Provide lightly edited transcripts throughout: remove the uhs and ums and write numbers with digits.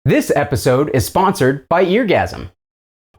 This episode is sponsored by Eargasm.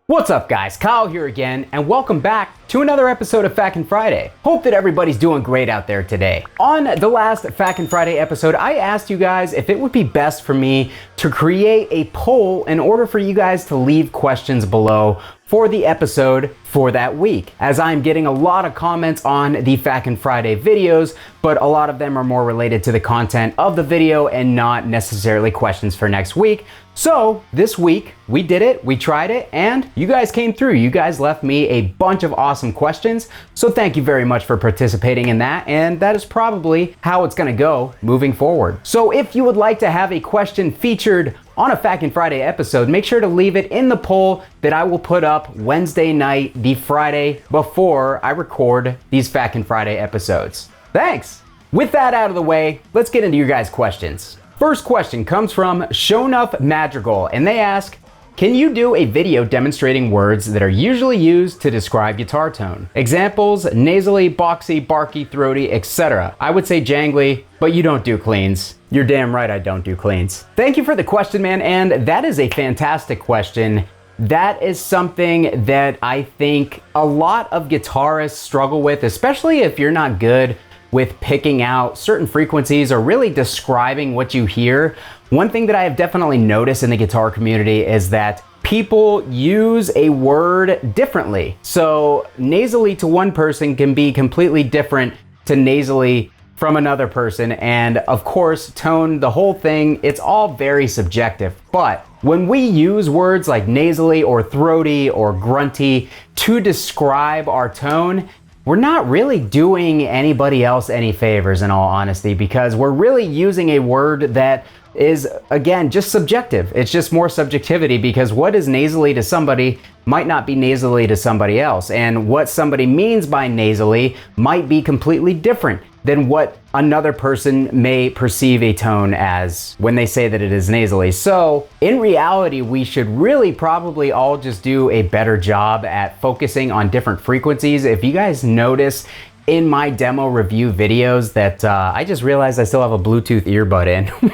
What's up guys, Kyle here again, and welcome back to another episode of FAQ'N Friday. Hope that everybody's doing great out there today. On the last FAQ'N Friday episode, I asked you guys if it would be best for me to create a poll in order for you guys to leave questions below for the episode for that week, as I'm getting a lot of comments on the FAQ'N Friday videos, but a lot of them are more related to the content of the video and not necessarily questions for next week. So this week we did it, we tried it, and you guys came through. You guys left me a bunch of awesome questions, so thank you very much for participating in that, and that is probably how it's gonna go moving forward. So if you would like to have a question featured on a FAQ'N Friday episode, make sure to leave it in the poll that I will put up Wednesday night, the Friday before I record these FAQ'N Friday episodes. Thanks! With that out of the way, let's get into your guys' questions. First question comes from Shonuff Madrigal, and they ask, can you do a video demonstrating words that are usually used to describe guitar tone? Examples, nasally, boxy, barky, throaty, etc. I would say jangly, but you don't do cleans. You're damn right I don't do cleans. Thank you for the question, man, and that is a fantastic question. That is something that I think a lot of guitarists struggle with, especially if you're not good with picking out certain frequencies or really describing what you hear. One thing that I have definitely noticed in the guitar community is that people use a word differently. So nasally to one person can be completely different to nasally from another person. And of course, tone, the whole thing, it's all very subjective. But when we use words like nasally or throaty or grunty to describe our tone, we're not really doing anybody else any favors, in all honesty, because we're really using a word that is, again, just subjective. It's just more subjectivity, because what is nasally to somebody might not be nasally to somebody else. And what somebody means by nasally might be completely different than what another person may perceive a tone as when they say that it is nasally. So in reality, we should really probably all just do a better job at focusing on different frequencies. If you guys notice in my demo review videos that I just realized I still have a Bluetooth earbud in.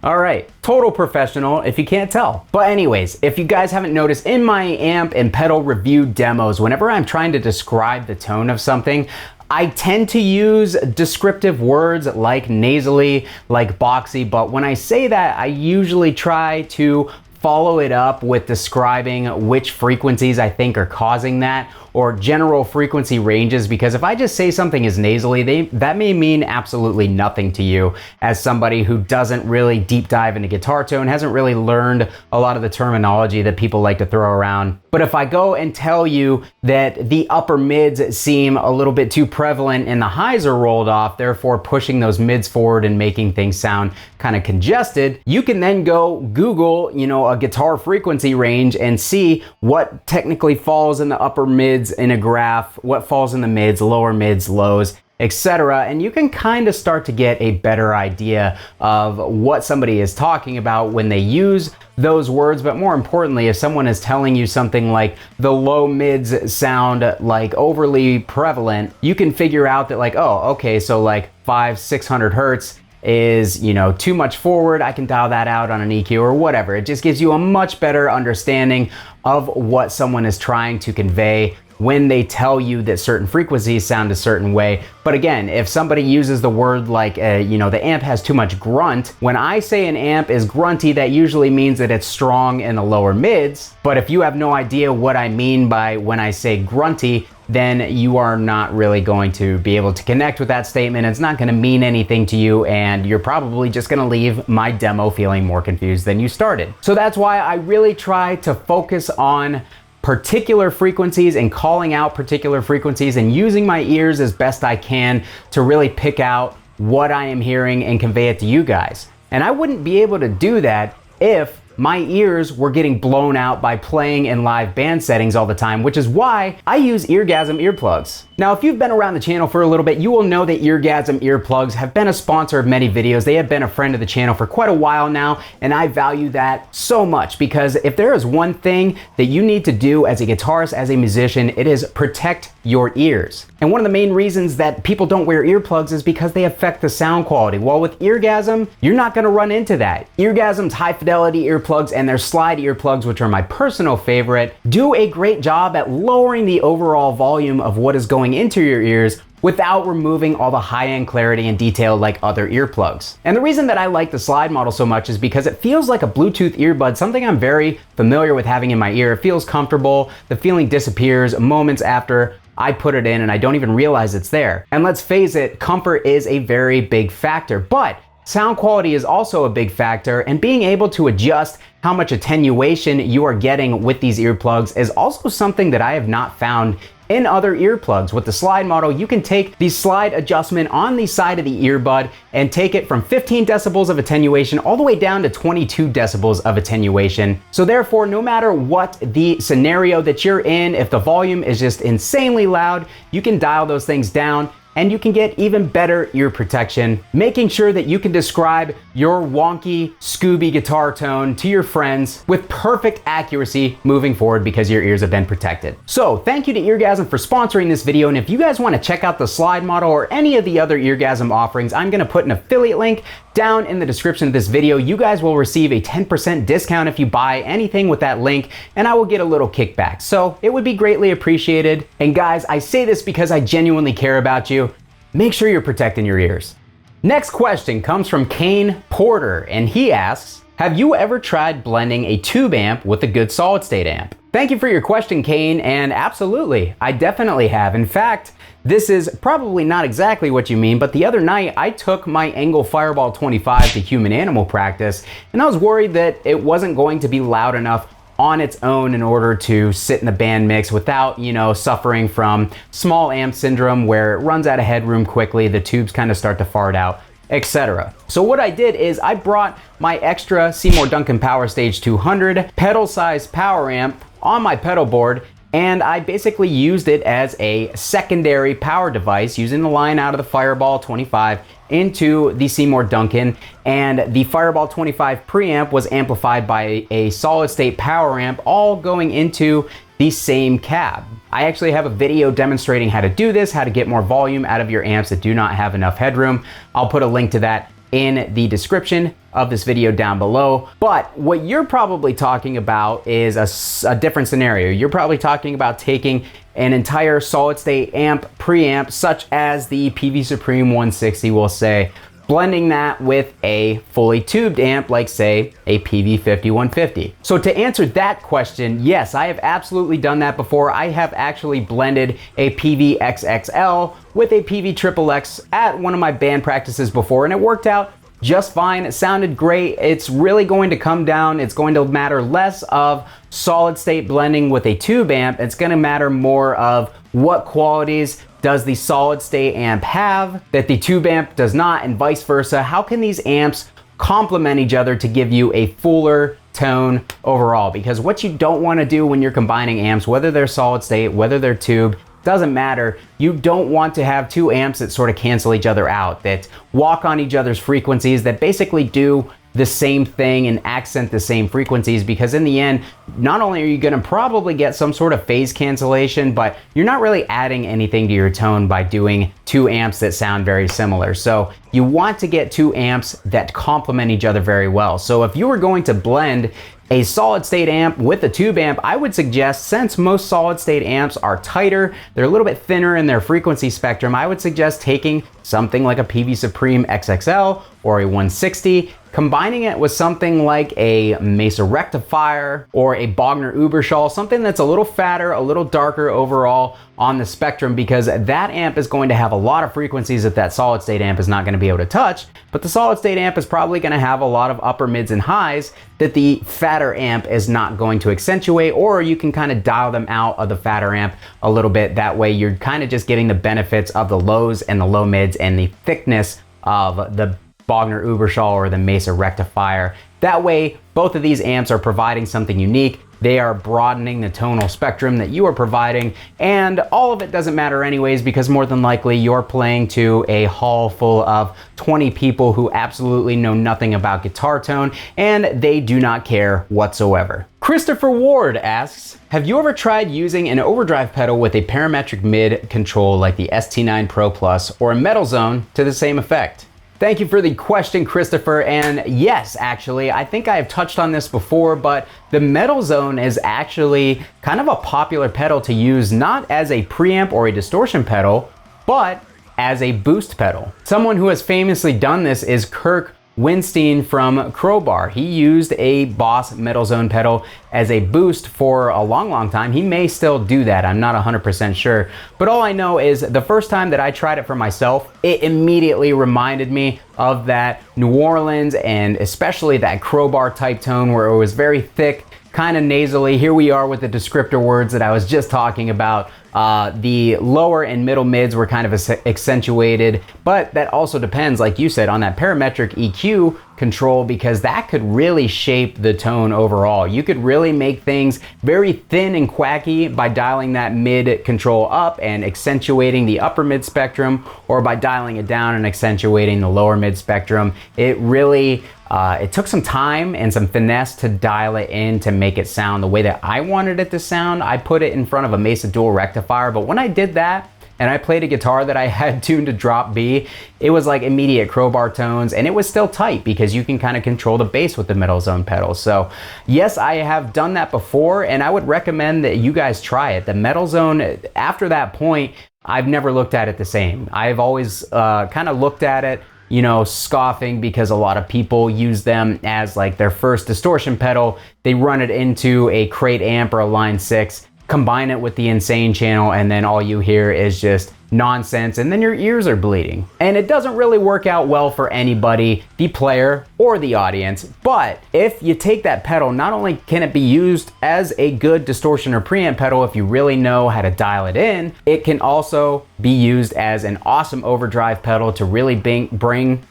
All right, total professional if you can't tell. But anyways, if you guys haven't noticed, in my amp and pedal review demos, whenever I'm trying to describe the tone of something, I tend to use descriptive words like nasally, like boxy, but when I say that, I usually try to follow it up with describing which frequencies I think are causing that, or general frequency ranges, because if I just say something is nasally, that may mean absolutely nothing to you as somebody who doesn't really deep dive into guitar tone, hasn't really learned a lot of the terminology that people like to throw around. But if I go and tell you that the upper mids seem a little bit too prevalent and the highs are rolled off, therefore pushing those mids forward and making things sound kind of congested, you can then go Google, a guitar frequency range and see what technically falls in the upper mids in a graph, what falls in the mids, lower mids, lows, etc. And you can kind of start to get a better idea of what somebody is talking about when they use those words. But more importantly, if someone is telling you something like the low mids sound like overly prevalent, you can figure out that like, oh, okay, so like 500-600 hertz is, too much forward. I can dial that out on an EQ or whatever. It just gives you a much better understanding of what someone is trying to convey when they tell you that certain frequencies sound a certain way. But again, if somebody uses the word like, the amp has too much grunt, when I say an amp is grunty, that usually means that it's strong in the lower mids. But if you have no idea what I mean by when I say grunty, then you are not really going to be able to connect with that statement. It's not gonna mean anything to you, and you're probably just gonna leave my demo feeling more confused than you started. So that's why I really try to focus on particular frequencies and calling out particular frequencies and using my ears as best I can to really pick out what I am hearing and convey it to you guys. And I wouldn't be able to do that if my ears were getting blown out by playing in live band settings all the time, which is why I use Eargasm earplugs. Now, if you've been around the channel for a little bit, you will know that Eargasm earplugs have been a sponsor of many videos. They have been a friend of the channel for quite a while now, and I value that so much because if there is one thing that you need to do as a guitarist, as a musician, it is protect your ears. And one of the main reasons that people don't wear earplugs is because they affect the sound quality. Well, with Eargasm, you're not gonna run into that. Eargasm's high fidelity earplugs and their slide earplugs, which are my personal favorite, do a great job at lowering the overall volume of what is going into your ears without removing all the high-end clarity and detail like other earplugs. And the reason that I like the slide model so much is because it feels like a Bluetooth earbud, something I'm very familiar with having in my ear. It feels comfortable, the feeling disappears moments after I put it in and I don't even realize it's there. And let's face it, comfort is a very big factor, but sound quality is also a big factor, and being able to adjust how much attenuation you are getting with these earplugs is also something that I have not found in other earplugs. With the slide model, you can take the slide adjustment on the side of the earbud and take it from 15 decibels of attenuation all the way down to 22 decibels of attenuation. So therefore, no matter what the scenario that you're in, if the volume is just insanely loud, you can dial those things down and you can get even better ear protection, making sure that you can describe your wonky Scooby guitar tone to your friends with perfect accuracy moving forward because your ears have been protected. So thank you to Eargasm for sponsoring this video, and if you guys want to check out the slide model or any of the other Eargasm offerings, I'm going to put an affiliate link down in the description of this video. You guys will receive a 10% discount if you buy anything with that link, and I will get a little kickback. So it would be greatly appreciated. And guys, I say this because I genuinely care about you. Make sure you're protecting your ears. Next question comes from Kane Porter, and he asks, have you ever tried blending a tube amp with a good solid state amp? Thank you for your question, Kane, and absolutely, I definitely have. In fact, this is probably not exactly what you mean, but the other night I took my Engel Fireball 25 to human animal practice, and I was worried that it wasn't going to be loud enough on its own in order to sit in the band mix without, suffering from small amp syndrome where it runs out of headroom quickly, the tubes kind of start to fart out, etc. So what I did is I brought my extra Seymour Duncan Power Stage 200 pedal size power amp on my pedal board, and I basically used it as a secondary power device using the line out of the Fireball 25 into the Seymour Duncan, and the Fireball 25 preamp was amplified by a solid state power amp, all going into the same cab. I actually have a video demonstrating how to do this, how to get more volume out of your amps that do not have enough headroom. I'll put a link to that in the description of this video down below. But what you're probably talking about is a different scenario. You're probably talking about taking an entire solid state amp preamp, such as the PV Supreme 160 will say, blending that with a fully tubed amp like, say, a PV 5150. So to answer that question, yes, I have absolutely done that before. I have actually blended a PV XXL with a PV XXX at one of my band practices before, and it worked out just fine. It sounded great. It's really going to come down, it's going to matter less of solid state blending with a tube amp. It's going to matter more of what qualities does the solid state amp have that the tube amp does not, and vice versa. How can these amps complement each other to give you a fuller tone overall? Because what you don't want to do when you're combining amps, whether they're solid state, whether they're tube, doesn't matter. You don't want to have two amps that sort of cancel each other out, that walk on each other's frequencies, that basically do the same thing and accent the same frequencies, because in the end, not only are you going to probably get some sort of phase cancellation, but you're not really adding anything to your tone by doing two amps that sound very similar. So you want to get two amps that complement each other very well. So if you were going to blend a solid state amp with a tube amp, I would suggest, since most solid state amps are tighter, they're a little bit thinner in their frequency spectrum, I would suggest taking something like a PV Supreme XXL or a 160, combining it with something like a Mesa Rectifier or a Bogner Uberschall, something that's a little fatter, a little darker overall on the spectrum, because that amp is going to have a lot of frequencies that solid state amp is not going to be able to touch, but the solid state amp is probably going to have a lot of upper mids and highs that the fatter amp is not going to accentuate, or you can kind of dial them out of the fatter amp a little bit. That way you're kind of just getting the benefits of the lows and the low mids and the thickness of the Bogner Uberschall or the Mesa Rectifier. That way, both of these amps are providing something unique they are broadening the tonal spectrum that you are providing, and all of it doesn't matter anyways, because more than likely you're playing to a hall full of 20 people who absolutely know nothing about guitar tone, and they do not care whatsoever. Christopher Ward asks, have you ever tried using an overdrive pedal with a parametric mid control like the ST9 Pro Plus or a Metal Zone to the same effect? Thank you for the question, Christopher, and yes, actually, I think I have touched on this before, but the Metal Zone is actually kind of a popular pedal to use not as a preamp or a distortion pedal, but as a boost pedal. Someone who has famously done this is Kirk Winstein from Crowbar. He used a Boss Metal Zone pedal as a boost for a long time. He may still do that, I'm not 100% sure. But all I know is the first time that I tried it for myself, it immediately reminded me of that New Orleans and especially that Crowbar type tone where it was very thick, kind of nasally. Here we are with the descriptor words that I was just talking about. The lower and middle mids were kind of accentuated, but that also depends, like you said, on that parametric EQ control, because that could really shape the tone overall. You could really make things very thin and quacky by dialing that mid control up and accentuating the upper mid spectrum, or by dialing it down and accentuating the lower mid spectrum. It really it took some time and some finesse to dial it in to make it sound the way that I wanted it to sound. I put it in front of a Mesa Dual rectifier, but when I did that and I played a guitar that I had tuned to drop B, it was like immediate Crowbar tones, and it was still tight because you can kind of control the bass with the Metal Zone pedal. So yes, I have done that before, and I would recommend that you guys try it. The Metal Zone, after that point, I've never looked at it the same. I've always kind of looked at it, you know, scoffing, because a lot of people use them as like their first distortion pedal. They run it into a crate amp or a Line 6, combine it with the Insane channel, and then all you hear is just nonsense, and then your ears are bleeding. And it doesn't really work out well for anybody, the player or the audience. But if you take that pedal, not only can it be used as a good distortion or preamp pedal if you really know how to dial it in, it can also be used as an awesome overdrive pedal to really bring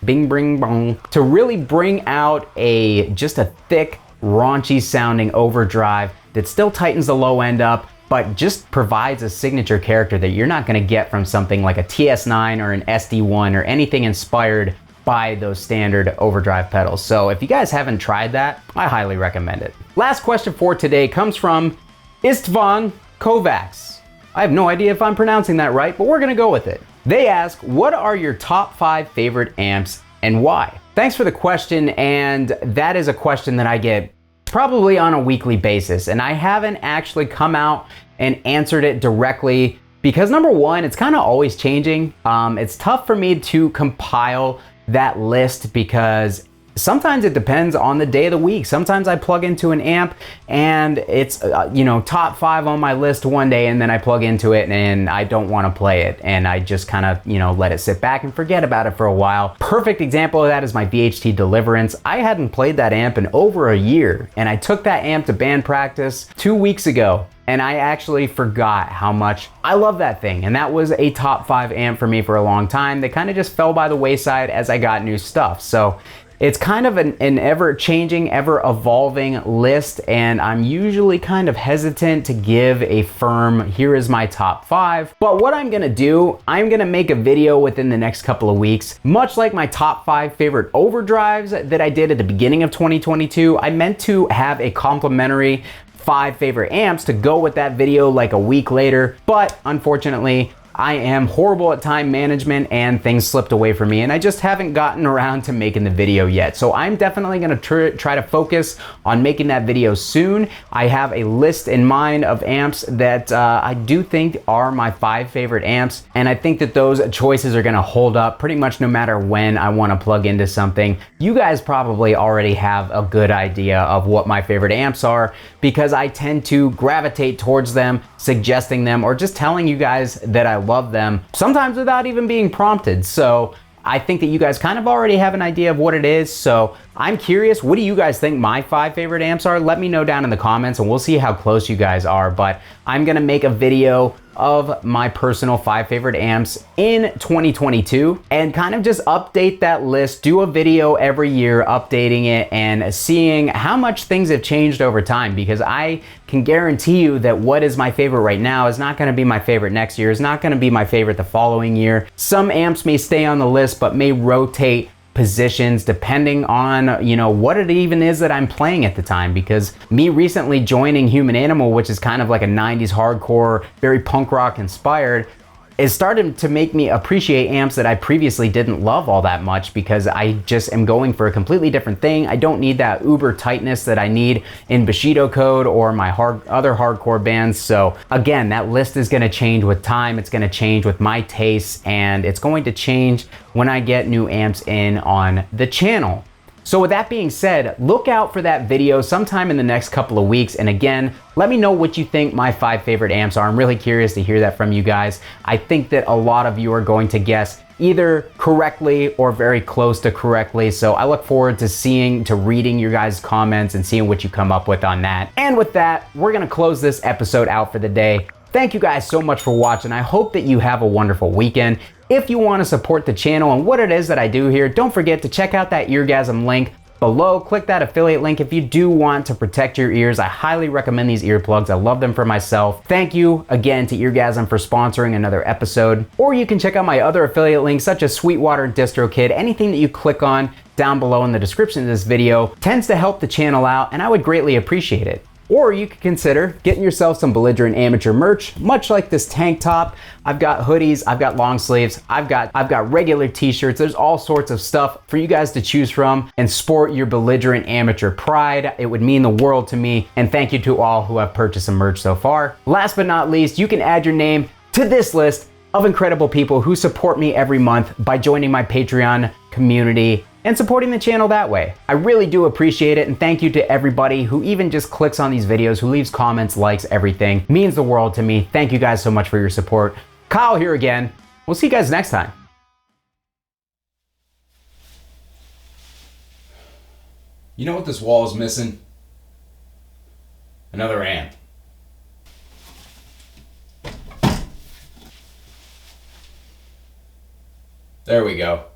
out just a thick, raunchy sounding overdrive that still tightens the low end up, but just provides a signature character that you're not going to get from something like a TS9 or an SD1 or anything inspired by those standard overdrive pedals. So if you guys haven't tried that, I highly recommend it. Last question for today comes from Istvan Kovacs. I have no idea if I'm pronouncing that right, but we're going to go with it. They ask, what are your top 5 favorite amps and why? Thanks for the question, and that is a question that I get probably on a weekly basis, and I haven't actually come out and answered it directly because, number one, it's kind of always changing. It's tough for me to compile that list because sometimes it depends on the day of the week. Sometimes I plug into an amp and it's top 5 on my list one day, and then I plug into it and I don't want to play it, and I just kind of let it sit back and forget about it for a while. Perfect example of that is my VHT Deliverance. I hadn't played that amp in over a year, and I took that amp to band practice 2 weeks ago, and I actually forgot how much I love that thing. And that was a top 5 amp for me for a long time. They kind of just fell by the wayside as I got new stuff. So it's kind of an ever-changing, ever-evolving list, and I'm usually kind of hesitant to give a firm, here is my top 5. But what I'm gonna do, I'm gonna make a video within the next couple of weeks, much like my top 5 favorite overdrives that I did at the beginning of 2022. I meant to have a complimentary 5 favorite amps to go with that video like a week later, but unfortunately, I am horrible at time management and things slipped away from me, and I just haven't gotten around to making the video yet. So I'm definitely gonna try to focus on making that video soon. I have a list in mind of amps that I do think are my 5 favorite amps, and I think that those choices are gonna hold up pretty much no matter when I wanna plug into something. You guys probably already have a good idea of what my favorite amps are because I tend to gravitate towards them, suggesting them, or just telling you guys that I love them, sometimes without even being prompted. So I think that you guys kind of already have an idea of what it is. So I'm curious, what do you guys think my 5 favorite amps are? Let me know down in the comments and we'll see how close you guys are. But I'm gonna make a video of my personal 5 favorite amps in 2022 and kind of just update that list, do a video every year updating it and seeing how much things have changed over time, because I can guarantee you that what is my favorite right now is not gonna be my favorite next year, is not gonna be my favorite the following year. Some amps may stay on the list but may rotate positions depending on, you know, what it even is that I'm playing at the time. Because me recently joining Human Animal, which is kind of like a 90s hardcore, very punk rock inspired, is starting to make me appreciate amps that I previously didn't love all that much, because I just am going for a completely different thing. I don't need that uber tightness that I need in Bushido Code or my other hardcore bands. So again, that list is gonna change with time. It's gonna change with my tastes, and it's going to change when I get new amps in on the channel. So with that being said, look out for that video sometime in the next couple of weeks. And again, let me know what you think my 5 favorite amps are. I'm really curious to hear that from you guys. I think that a lot of you are going to guess either correctly or very close to correctly. So I look forward to reading your guys' comments and seeing what you come up with on that. And with that, we're gonna close this episode out for the day. Thank you guys so much for watching. I hope that you have a wonderful weekend. If you want to support the channel and what it is that I do here, don't forget to check out that Eargasm link below. Click that affiliate link if you do want to protect your ears. I highly recommend these earplugs. I love them for myself. Thank you again to Eargasm for sponsoring another episode. Or you can check out my other affiliate links such as Sweetwater DistroKid. Anything that you click on down below in the description of this video tends to help the channel out, and I would greatly appreciate it. Or you could consider getting yourself some Belligerent Amateur merch, much like this tank top. I've got hoodies, I've got long sleeves, I've got regular t-shirts. There's all sorts of stuff for you guys to choose from and sport your Belligerent Amateur pride. It would mean the world to me, and thank you to all who have purchased some merch so far. Last but not least, you can add your name to this list of incredible people who support me every month by joining my Patreon community and supporting the channel that way. I really do appreciate it, and thank you to everybody who even just clicks on these videos, who leaves comments, likes, everything. It means the world to me. Thank you guys so much for your support. Kyle here again. We'll see you guys next time. You know what this wall is missing? Another amp. There we go.